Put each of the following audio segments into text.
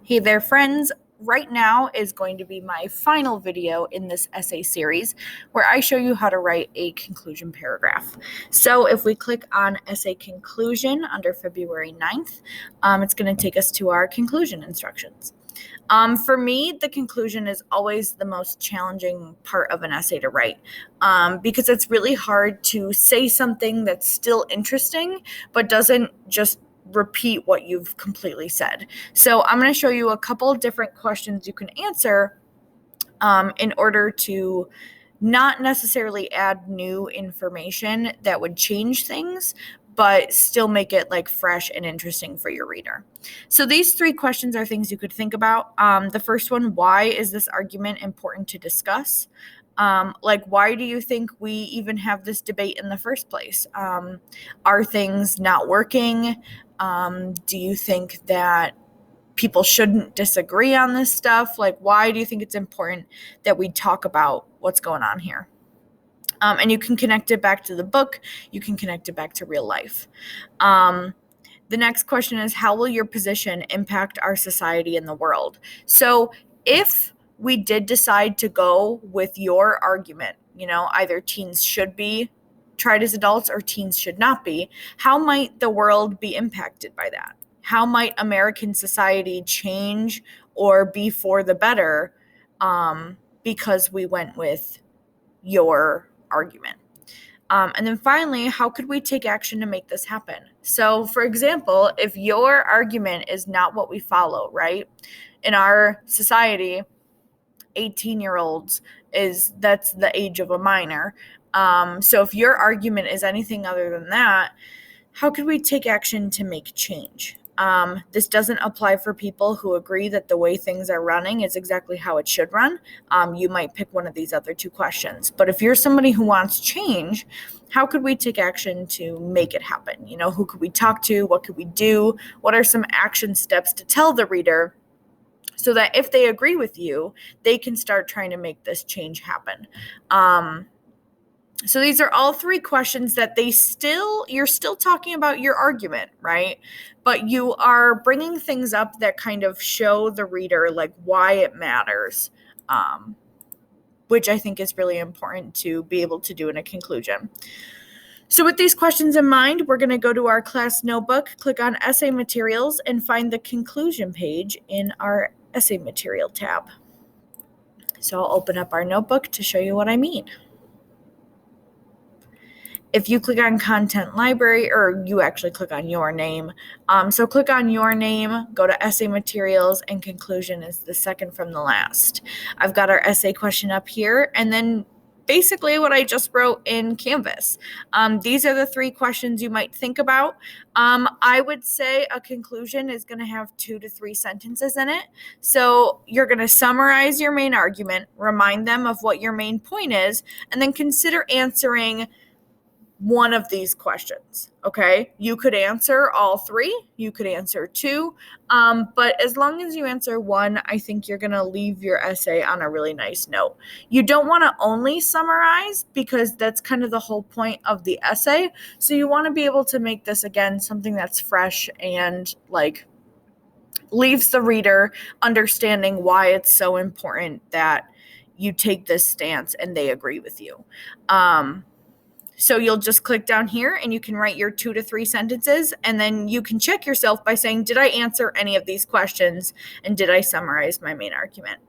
Hey there, friends. Right now is going to be my final video in this essay series where I show you how to write a conclusion paragraph. So if we click on essay conclusion under February 9th, it's going to take us to our conclusion instructions. For me, the conclusion is always the most challenging part of an essay to write because it's really hard to say something that's still interesting but doesn't just repeat what you've completely said. So I'm going to show you a couple different questions you can answer in order to not necessarily add new information that would change things, but still make it like fresh and interesting for your reader. So these three questions are things you could think about. The first one, why is this argument important to discuss? Why do you think we even have this debate in the first place? Are things not working? Do you think that people shouldn't disagree on this stuff? Why do you think it's important that we talk about what's going on here? And you can connect it back to the book. You can connect it back to real life. The next question is, how will your position impact our society and the world? So if we did decide to go with your argument, either teens should be tried as adults or teens should not be, how might the world be impacted by that? How might American society change or be for the better because we went with your argument? And then finally, how could we take action to make this happen? So, for example, if your argument is not what we follow, right? In our society, 18-year-olds that's the age of a minor. So if your argument is anything other than that, how could we take action to make change? This doesn't apply for people who agree that the way things are running is exactly how it should run. You might pick one of these other two questions. But if you're somebody who wants change, how could we take action to make it happen? Who could we talk to? What could we do? What are some action steps to tell the reader so that if they agree with you, they can start trying to make this change happen? So these are all three questions that you're still talking about your argument, right? But you are bringing things up that kind of show the reader why it matters, which I think is really important to be able to do in a conclusion. So with these questions in mind, we're going to go to our class notebook, click on essay materials, and find the conclusion page in our essay material tab. So I'll open up our notebook to show you what I mean. If you click on content library, or you actually click on your name, so click on your name, go to essay materials, and conclusion is the second from the last. I've got our essay question up here, and then basically what I just wrote in Canvas. These are the three questions you might think about. I would say a conclusion is going to have 2 to 3 sentences in it. So you're going to summarize your main argument, remind them of what your main point is, and then consider answering one of these questions, okay? You could answer all 3, you could answer 2, but as long as you answer 1, I think you're going to leave your essay on a really nice note. You don't want to only summarize because that's kind of the whole point of the essay, so you want to be able to make this, again, something that's fresh and leaves the reader understanding why it's so important that you take this stance and they agree with you. So you'll just click down here and you can write your 2 to 3 sentences, and then you can check yourself by saying, did I answer any of these questions and did I summarize my main argument?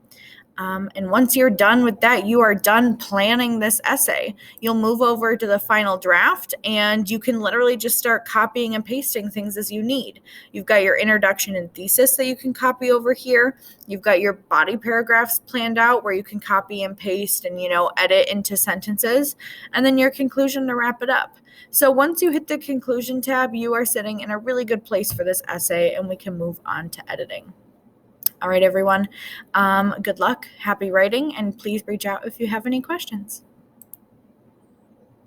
And once you're done with that, you are done planning this essay. You'll move over to the final draft and you can literally just start copying and pasting things as you need. You've got your introduction and thesis that you can copy over here. You've got your body paragraphs planned out where you can copy and paste and, edit into sentences, and then your conclusion to wrap it up. So once you hit the conclusion tab, you are sitting in a really good place for this essay, and we can move on to editing. All right, everyone. Good luck, happy writing, and please reach out if you have any questions.